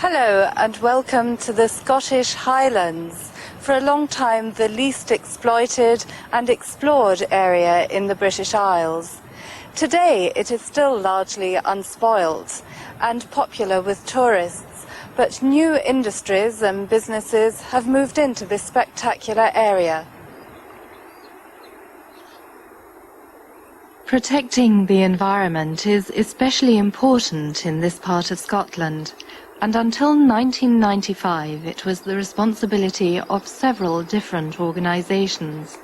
Hello and welcome to the Scottish Highlands, for a long time the least exploited and explored area in the British Isles. Today it is still largely unspoilt and popular with tourists, but new industries and businesses have moved into this spectacular area. Protecting the environment is especially important in this part of Scotland, and until 1995 it was the responsibility of several different organisations.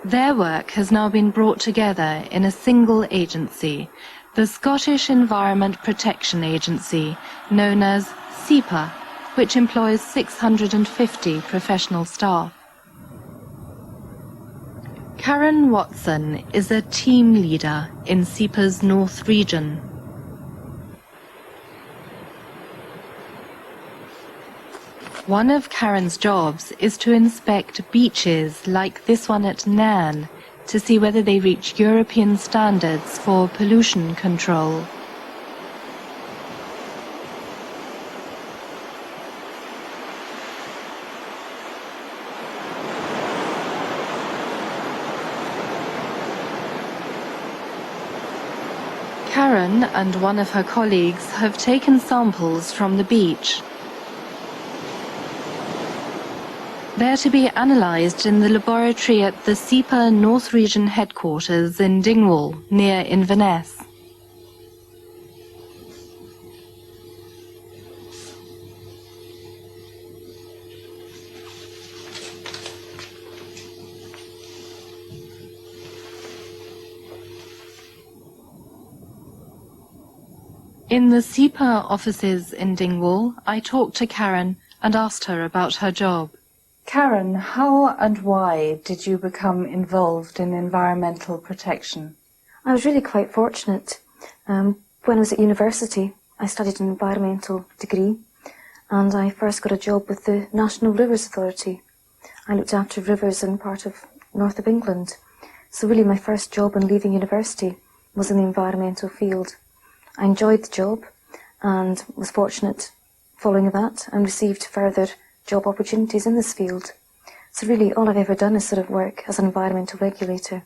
Their work has now been brought together in a single agency, the Scottish Environment Protection Agency, known as SEPA, which employs 650 professional staff. Karen Watson is a team leader in SEPA's North region. One of Karen's jobs is to inspect beaches like this one at Nairn to see whether they reach European standards for pollution control. Karen and one of her colleagues have taken samples from the beach. They are to be analysed in the laboratory at the SEPA North Region headquarters in Dingwall, near Inverness. In the SEPA offices in Dingwall, I talked to Karen and asked her about her job. Karen, how and why did you become involved in environmental protection? I was really quite fortunate. When I was at university, I studied an environmental degree, and I first got a job with the National Rivers Authority. I looked after rivers in part of north of England. So really my first job on leaving university was in the environmental field. I enjoyed the job and was fortunate following that and received further job opportunities in this field. So really all I've ever done is sort of work as an environmental regulator.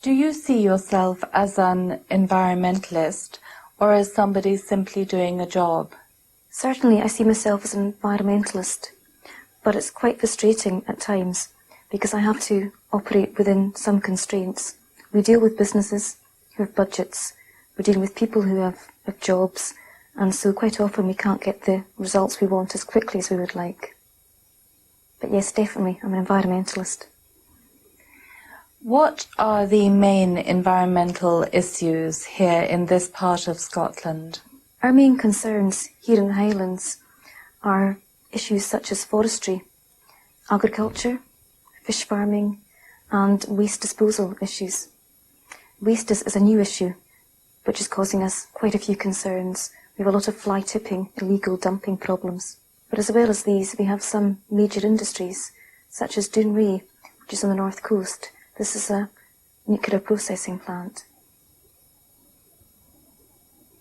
Do you see yourself as an environmentalist or as somebody simply doing a job? Certainly I see myself as an environmentalist, but it's quite frustrating at times because I have to operate within some constraints. We deal with businesses who have budgets, we're dealing with people who have jobs, and so quite often we can't get the results we want as quickly as we would like. But yes, definitely, I'm an environmentalist. What are the main environmental issues here in this part of Scotland? Our main concerns here in the Highlands are issues such as forestry, agriculture, fish farming, and waste disposal issues. Waste is a new issue, which is causing us quite a few concerns. We have a lot of fly tipping, illegal dumping problems. But as well as these, we have some major industries, such as Dounreay, which is on the north coast. This is a nuclear processing plant.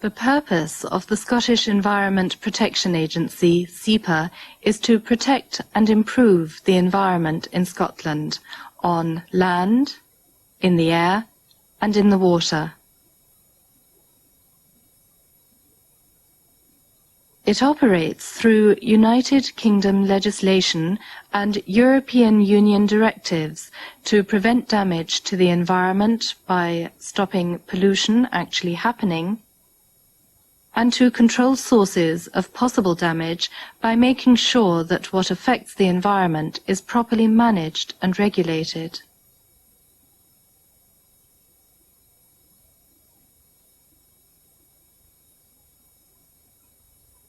The purpose of the Scottish Environment Protection Agency, SEPA, is to protect and improve the environment in Scotland, on land, in the air, and in the water. It operates through United Kingdom legislation and European Union directives to prevent damage to the environment by stopping pollution actually happening, and to control sources of possible damage by making sure that what affects the environment is properly managed and regulated.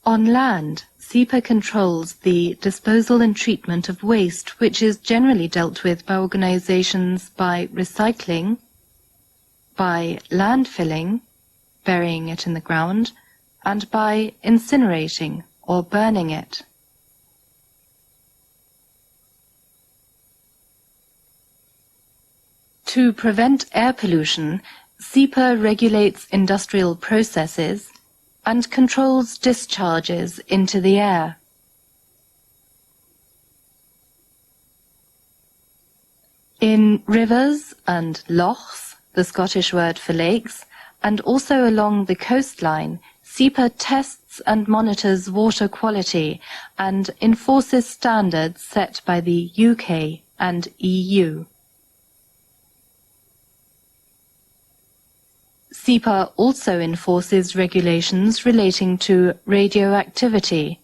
On land, SEPA controls the disposal and treatment of waste, which is generally dealt with by organisations by recycling, by landfilling, burying it in the ground, and by incinerating or burning it. To prevent air pollution, SEPA regulates industrial processes, and controls discharges into the air. In rivers and lochs, the Scottish word for lakes, and also along the coastline, SEPA tests and monitors water quality and enforces standards set by the UK and EU. SEPA also enforces regulations relating to radioactivity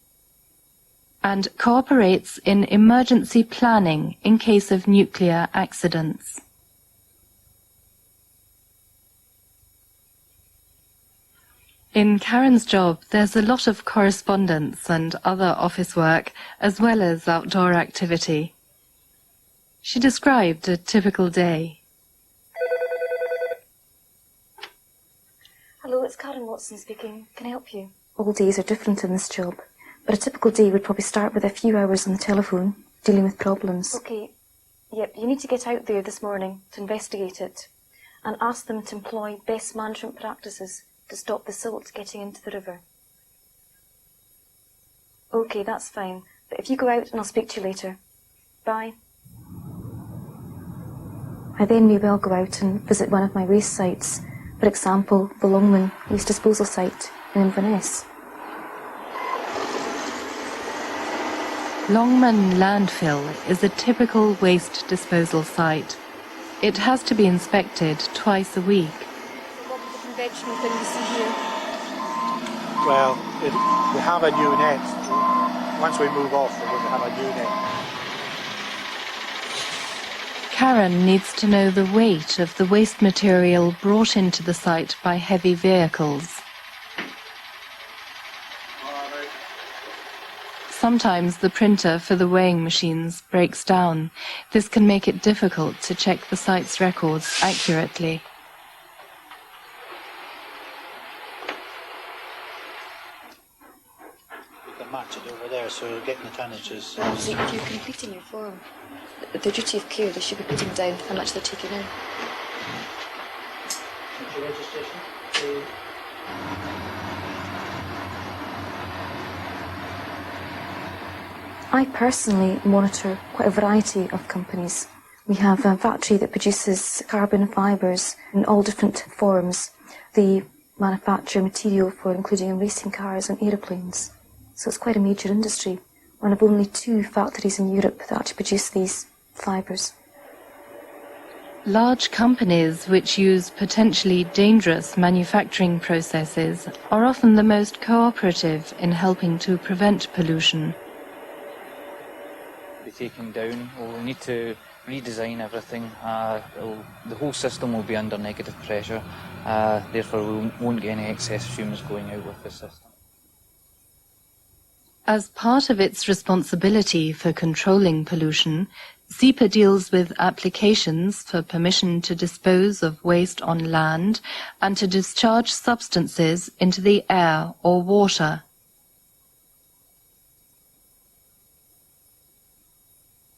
and cooperates in emergency planning in case of nuclear accidents. In Karen's job, there's a lot of correspondence and other office work, as well as outdoor activity. She described a typical day. Hello, it's Karen Watson speaking. Can I help you? All days are different in this job, but a typical day would probably start with a few hours on the telephone, dealing with problems. Okay, yep, you need to get out there this morning to investigate it and ask them to employ best management practices to stop the silt getting into the river. Okay, that's fine, but if you go out and I'll speak to you later. Bye. I then may well go out and visit one of my waste sites, for example, the Longman waste disposal site in Inverness. Longman landfill is a typical waste disposal site. It has to be inspected twice a week. What was the conventional thing you see here? Well, we have a new net. Once we move off, we're going to have a new net. Karen needs to know the weight of the waste material brought into the site by heavy vehicles. Sometimes the printer for the weighing machines breaks down. This can make it difficult to check the site's records accurately. We can match it over there, so we're getting the tonnages. Well, see, if you're completing your form, the duty of care, they should be putting down how much they're taking in. What's your registration? I personally monitor quite a variety of companies. We have a factory that produces carbon fibres in all different forms. They manufacture material for including in racing cars and aeroplanes. So it's quite a major industry. One of only 2 factories in Europe that actually produce these fibres. Large companies which use potentially dangerous manufacturing processes are often the most cooperative in helping to prevent pollution. Be taken down. We'll need to redesign everything. The whole system will be under negative pressure. Therefore, we won't get any excess fumes going out with the system. As part of its responsibility for controlling pollution, SEPA deals with applications for permission to dispose of waste on land and to discharge substances into the air or water.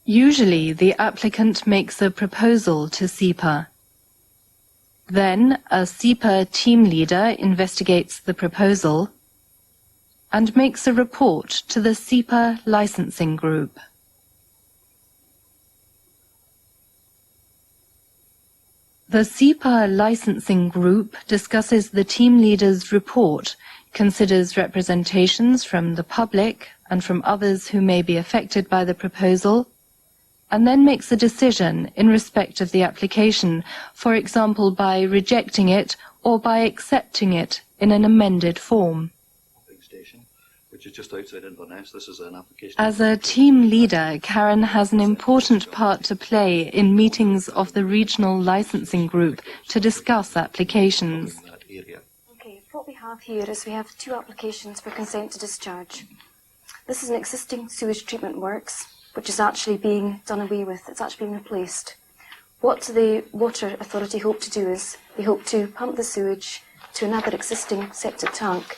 Usually, the applicant makes a proposal to SEPA. Then, a SEPA team leader investigates the proposal and makes a report to the SEPA licensing group. The SEPA licensing group discusses the team leader's report, considers representations from the public and from others who may be affected by the proposal, and then makes a decision in respect of the application, for example by rejecting it or by accepting it in an amended form. Which is just outside Inverness. This is an application. As a team leader, Karen has an important part to play in meetings of the regional licensing group to discuss applications. Okay, what we have here is we have 2 applications for consent to discharge. This is an existing sewage treatment works, which is actually being done away with. It's actually being replaced. What the Water Authority hope to do is they hope to pump the sewage to another existing septic tank,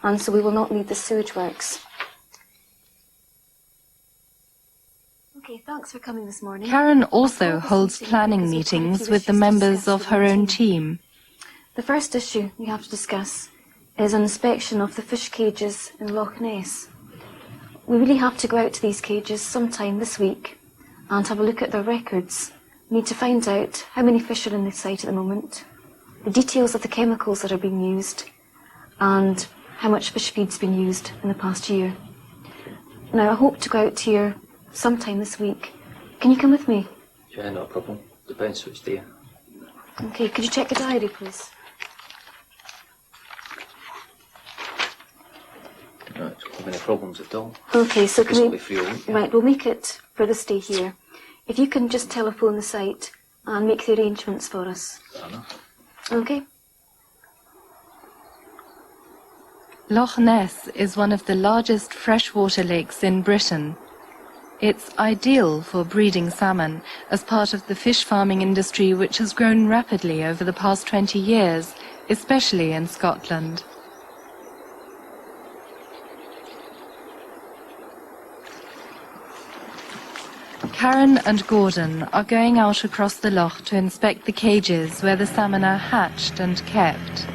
and so we will not need the sewage works. Okay, thanks for coming this morning. Karen also holds planning meetings with the members of her own team. The first issue we have to discuss is an inspection of the fish cages in Loch Ness. We really have to go out to these cages sometime this week and have a look at their records. We need to find out how many fish are in the site at the moment, the details of the chemicals that are being used, and how much fish feed's been used in the past year. Now, I hope to go out here sometime this week. Can you come with me? Yeah, not a problem. Depends which day. Okay, could you check the diary, please? No, it's not having any problems at all. Okay, so It's can only we... 3 a week. Right, we'll make it for this day here. If you can just telephone the site and make the arrangements for us. Fair enough. Okay? Loch Ness is one of the largest freshwater lakes in Britain. It's ideal for breeding salmon as part of the fish farming industry, which has grown rapidly over the past 20 years, especially in Scotland. Karen and Gordon are going out across the loch to inspect the cages where the salmon are hatched and kept.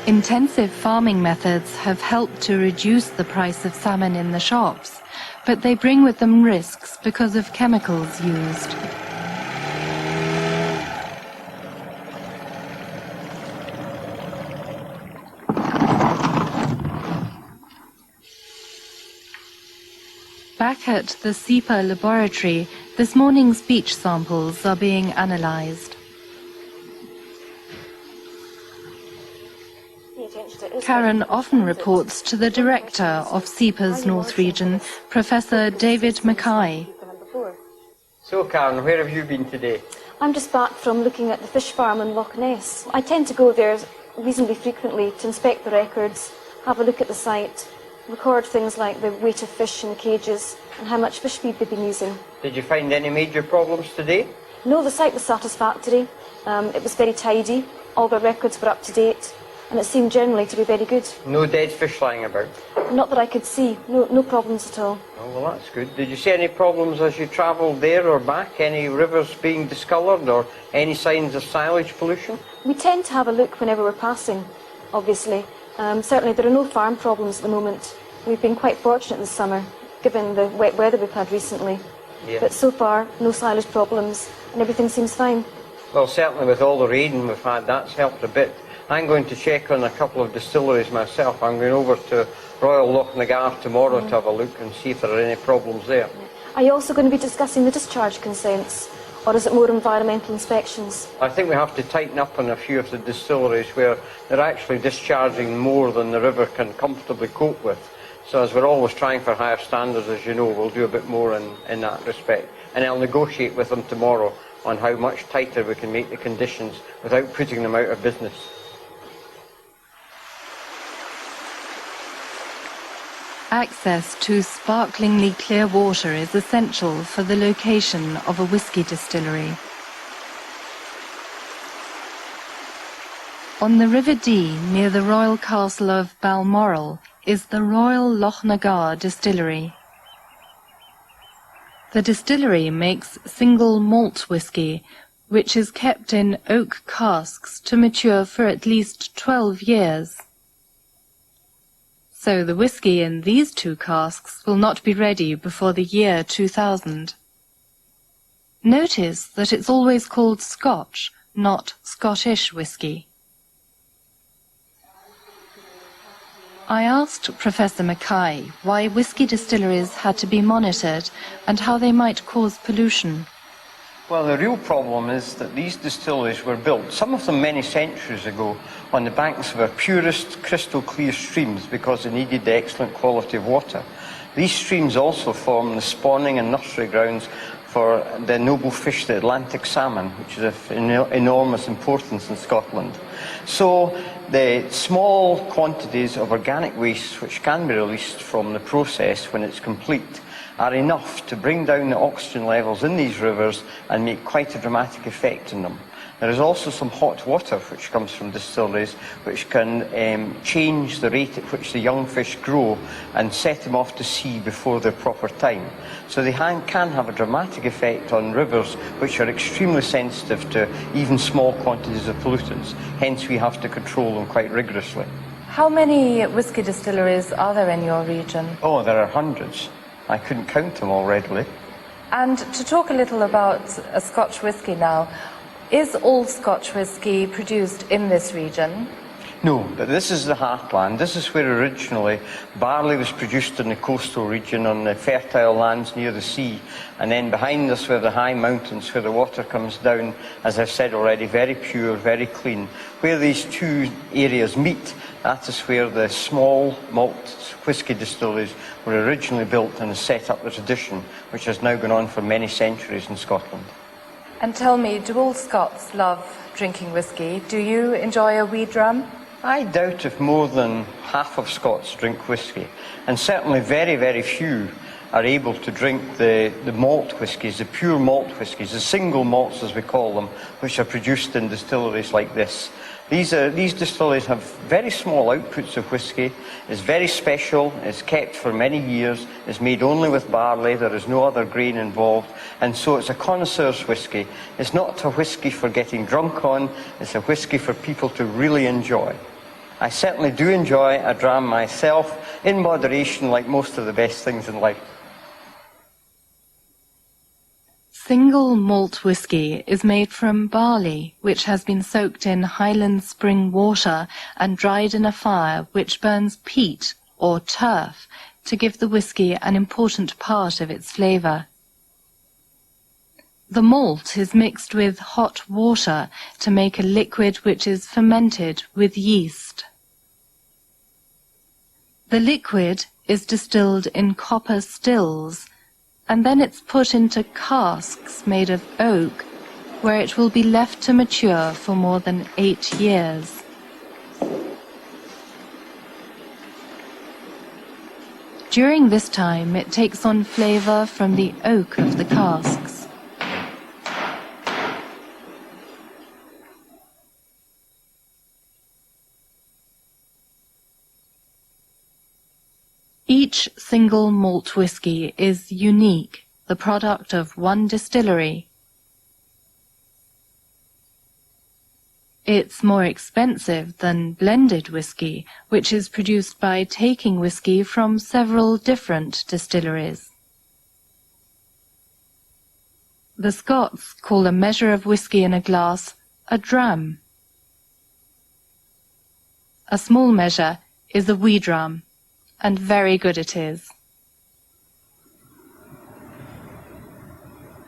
Intensive farming methods have helped to reduce the price of salmon in the shops, but they bring with them risks because of chemicals used. Back at the SEPA laboratory, this morning's beach samples are being analysed. Karen often reports to the director of SEPA's North Region, Professor David Mackay. So, Karen, where have you been today? I'm just back from looking at the fish farm in Loch Ness. I tend to go there reasonably frequently to inspect the records, have a look at the site, record things like the weight of fish in the cages and how much fish feed they've been using. Did you find any major problems today? No, the site was satisfactory. It was very tidy, all the records were up to date, and it seemed generally to be very good. No dead fish lying about? Not that I could see, no problems at all. Oh, well, that's good. Did you see any problems as you travelled there or back? Any rivers being discoloured or any signs of silage pollution? We tend to have a look whenever we're passing, obviously. Certainly there are no farm problems at the moment. We've been quite fortunate this summer, given the wet weather we've had recently. Yeah. But so far, no silage problems, and everything seems fine. Well, certainly with all the rain we've had, that's helped a bit. I'm going to check on a couple of distilleries myself. I'm going over to Royal Lochnagar tomorrow to have a look and see if there are any problems there. Are you also going to be discussing the discharge consents, or is it more environmental inspections? I think we have to tighten up on a few of the distilleries where they're actually discharging more than the river can comfortably cope with. So as we're always trying for higher standards, as you know, we'll do a bit more in that respect. And I'll negotiate with them tomorrow on how much tighter we can make the conditions without putting them out of business. Access to sparklingly clear water is essential for the location of a whisky distillery. On the River Dee, near the royal castle of Balmoral, is the Royal Lochnagar Distillery. The distillery makes single malt whisky, which is kept in oak casks to mature for at least 12 years. So the whisky in these 2 casks will not be ready before the year 2000. Notice that it's always called Scotch, not Scottish whisky. I asked Professor Mackay why whisky distilleries had to be monitored and how they might cause pollution. Well, the real problem is that these distilleries were built, some of them many centuries ago, on the banks of our purest, crystal clear streams because they needed the excellent quality of water. These streams also form the spawning and nursery grounds for the noble fish, the Atlantic salmon, which is of enormous importance in Scotland. So the small quantities of organic waste which can be released from the process when it's complete are enough to bring down the oxygen levels in these rivers and make quite a dramatic effect in them. There is also some hot water which comes from distilleries which can change the rate at which the young fish grow and set them off to sea before their proper time. So they can have a dramatic effect on rivers which are extremely sensitive to even small quantities of pollutants. Hence we have to control them quite rigorously. How many whisky distilleries are there in your region? Oh, there are hundreds. I couldn't count them all readily. And to talk a little about a Scotch whisky now, is all Scotch whisky produced in this region? No, but this is the heartland. This is where originally barley was produced in the coastal region on the fertile lands near the sea. And then behind us were the high mountains where the water comes down, as I've said already, very pure, very clean. Where these two areas meet, that is where the small malt whisky distilleries were originally built and set up the tradition, which has now gone on for many centuries in Scotland. And tell me, do all Scots love drinking whisky? Do you enjoy a wee drum? I doubt if more than half of Scots drink whisky, and certainly very, very few are able to drink the malt whiskies, the pure malt whiskies, the single malts as we call them, which are produced in distilleries like this. These distilleries have very small outputs of whisky. It's very special, it's kept for many years, it's made only with barley, there is no other grain involved, and so it's a connoisseur's whisky. It's not a whisky for getting drunk on, it's a whisky for people to really enjoy. I certainly do enjoy a dram myself, in moderation, like most of the best things in life. Single malt whisky is made from barley, which has been soaked in Highlands spring water and dried in a fire which burns peat or turf to give the whisky an important part of its flavour. The malt is mixed with hot water to make a liquid which is fermented with yeast. The liquid is distilled in copper stills, and then it's put into casks made of oak, where it will be left to mature for more than 8 years. During this time, it takes on flavour from the oak of the casks. Each single malt whisky is unique, the product of one distillery. It's more expensive than blended whisky, which is produced by taking whisky from several different distilleries. The Scots call a measure of whisky in a glass a dram. A small measure is a wee dram, and very good it is.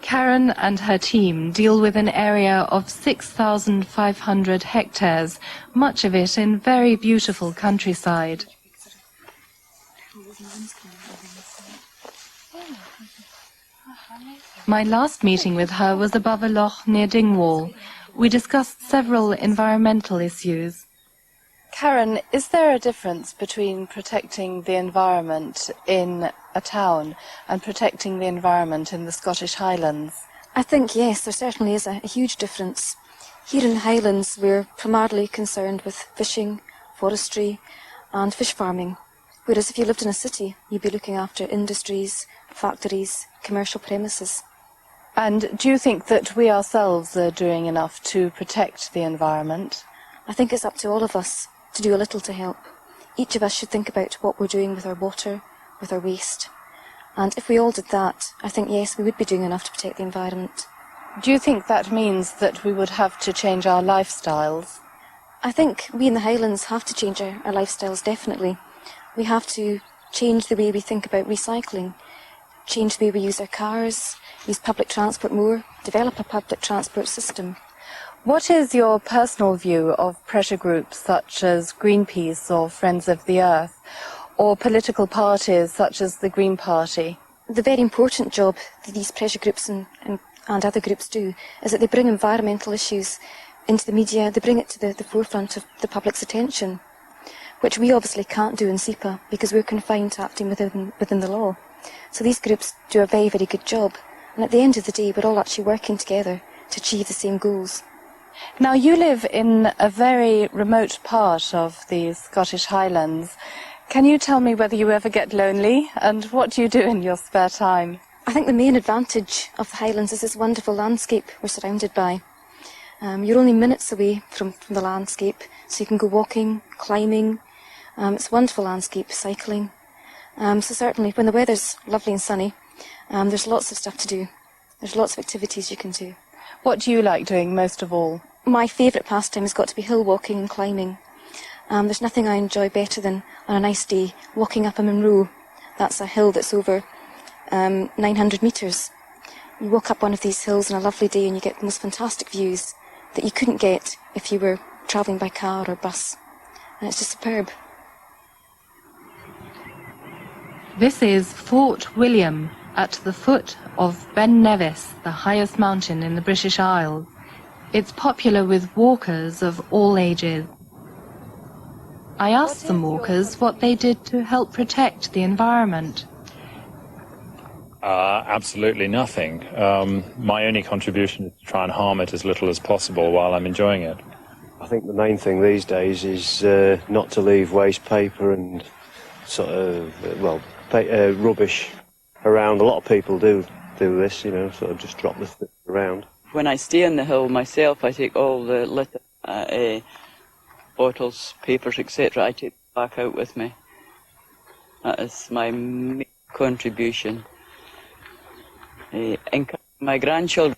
Karen and her team deal with an area of 6,500 hectares, much of it in very beautiful countryside. My last meeting with her was above a loch near Dingwall. We discussed several environmental issues. Karen, is there a difference between protecting the environment in a town and protecting the environment in the Scottish Highlands? I think, yes, there certainly is a huge difference. Here in the Highlands, we're primarily concerned with fishing, forestry and fish farming, whereas if you lived in a city, you'd be looking after industries, factories, commercial premises. And do you think that we ourselves are doing enough to protect the environment? I think it's up to all of us to do a little to help. Each of us should think about what we're doing with our water, with our waste. And if we all did that, I think, yes, we would be doing enough to protect the environment. Do you think that means that we would have to change our lifestyles? I think we in the Highlands have to change our lifestyles, definitely. We have to change the way we think about recycling, change the way we use our cars, use public transport more, develop a public transport system. What is your personal view of pressure groups such as Greenpeace or Friends of the Earth, or political parties such as the Green Party? The very important job that these pressure groups and other groups do is that they bring environmental issues into the media, they bring it to the forefront of the public's attention, which we obviously can't do in SEPA because we're confined to acting within the law. So these groups do a very, very good job, and at the end of the day we're all actually working together to achieve the same goals. Now, you live in a very remote part of the Scottish Highlands. Can you tell me whether you ever get lonely, and what do you do in your spare time? I think the main advantage of the Highlands is this wonderful landscape we're surrounded by. You're only minutes away from the landscape, so you can go walking, climbing. It's a wonderful landscape, cycling. So certainly, when the weather's lovely and sunny, there's lots of stuff to do. There's lots of activities you can do. What do you like doing most of all? My favourite pastime has got to be hill walking and climbing. There's nothing I enjoy better than, on a nice day, walking up a Munro. That's a hill that's over 900 metres. You walk up one of these hills on a lovely day and you get the most fantastic views that you couldn't get if you were travelling by car or bus. And it's just superb. This is Fort William at the foot of Ben Nevis, the highest mountain in the British Isles. It's popular with walkers of all ages. I asked some walkers what they did to help protect the environment. Absolutely nothing. My only contribution is to try and harm it as little as possible while I'm enjoying it. I think the main thing these days is not to leave waste paper and sort of, rubbish around. A lot of people do this, sort of just drop the stuff around. When I stay on the hill myself, I take all the litter, bottles, papers, etc. I take back out with me. That is my main contribution. My grandchildren